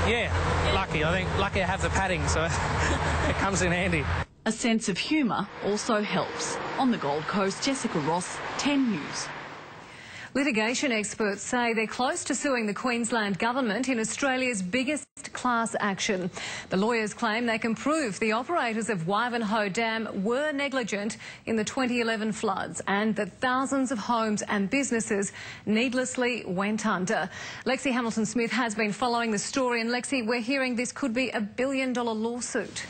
Yeah, lucky. I think lucky I have the padding, so it comes in handy. A sense of humour also helps. On the Gold Coast, Jessica Ross, 10 News. Litigation experts say they're close to suing the Queensland Government in Australia's biggest class action. The lawyers claim they can prove the operators of Wivenhoe Dam were negligent in the 2011 floods and that thousands of homes and businesses needlessly went under. Lexi Hamilton-Smith has been following the story, and Lexi, we're hearing this could be $1 billion lawsuit.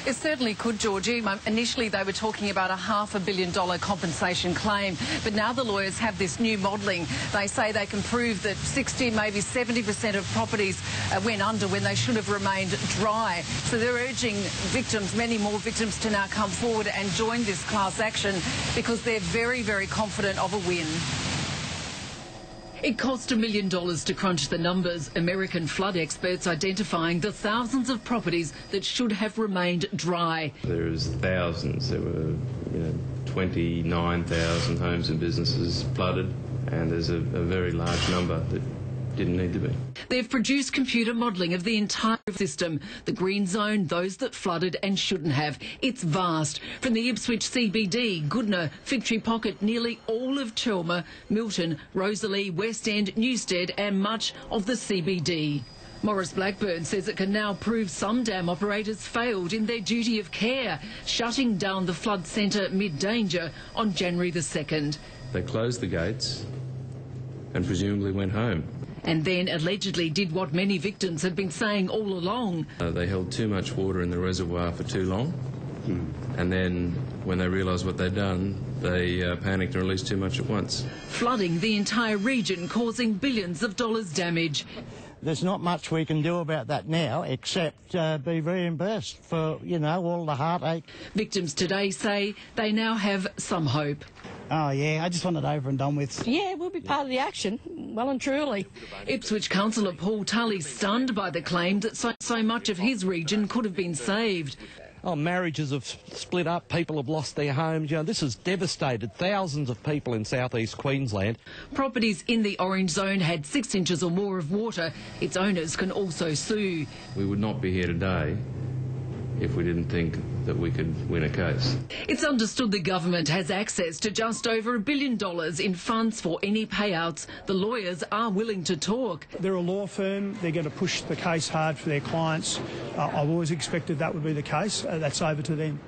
It certainly could, Georgie. Initially, they were talking about a $500 million compensation claim, but now the lawyers have this new modelling. They say they can prove that 60, maybe 70% of properties went under when they should have remained dry. So they're urging victims, many more victims, to now come forward and join this class action because they're very, very confident of a win. It cost $1 million to crunch the numbers. American flood experts identifying the thousands of properties that should have remained dry. There's thousands. There were 29,000 homes and businesses flooded, and there's a very large number that didn't need to be. They've produced computer modelling of the entire system, the green zone, those that flooded and shouldn't have. It's vast. From the Ipswich CBD, Goodna, Fig Tree Pocket, nearly all of Chelmer, Milton, Rosalie, West End, Newstead and much of the CBD. Maurice Blackburn says it can now prove some dam operators failed in their duty of care, shutting down the flood centre mid-danger on January the 2nd. They closed the gates and presumably went home. And then allegedly did what many victims had been saying all along. They held too much water in the reservoir for too long, and then when they realised what they'd done, they panicked and released too much at once. Flooding the entire region, causing billions of dollars damage. There's not much we can do about that now except be reimbursed for, all the heartache. Victims today say they now have some hope. Oh, yeah, I just want it over and done with. Yeah, we'll be part of the action, well and truly. Ipswich councillor Paul Tully stunned by the claim that so much of his region could have been saved. Oh, marriages have split up, people have lost their homes. This has devastated thousands of people in southeast Queensland. Properties in the orange zone had 6 inches or more of water. Its owners can also sue. We would not be here today if we didn't think that we could win a case. It's understood the government has access to just over $1 billion in funds for any payouts. The lawyers are willing to talk. They're a law firm. They're going to push the case hard for their clients. I've always expected that would be the case. That's over to them.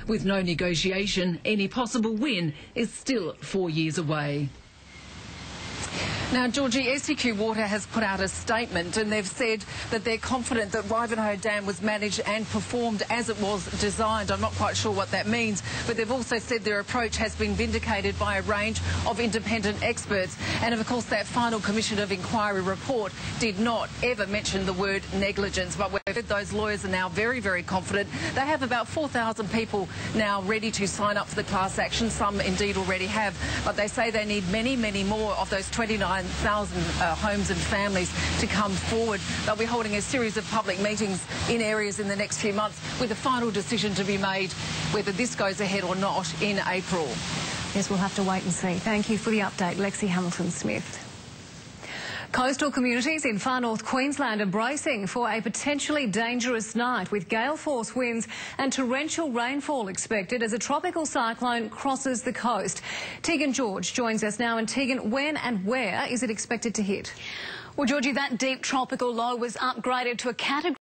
With no negotiation, any possible win is still 4 years away. Now, Georgie, SEQ Water has put out a statement and they've said that they're confident that Wivenhoe Dam was managed and performed as it was designed. I'm not quite sure what that means, but they've also said their approach has been vindicated by a range of independent experts. And, of course, that final Commission of Inquiry report did not ever mention the word negligence. But we've heard those lawyers are now very, very confident. They have about 4,000 people now ready to sign up for the class action. Some indeed already have. But they say they need many, many more of those 29,000 homes and families to come forward. They'll be holding a series of public meetings in areas in the next few months with a final decision to be made whether this goes ahead or not in April. Yes, we'll have to wait and see. Thank you for the update, Lexi Hamilton-Smith. Coastal communities in far north Queensland are bracing for a potentially dangerous night with gale force winds and torrential rainfall expected as a tropical cyclone crosses the coast. Tegan George joins us now. And Tegan, when and where is it expected to hit? Well, Georgie, that deep tropical low was upgraded to a category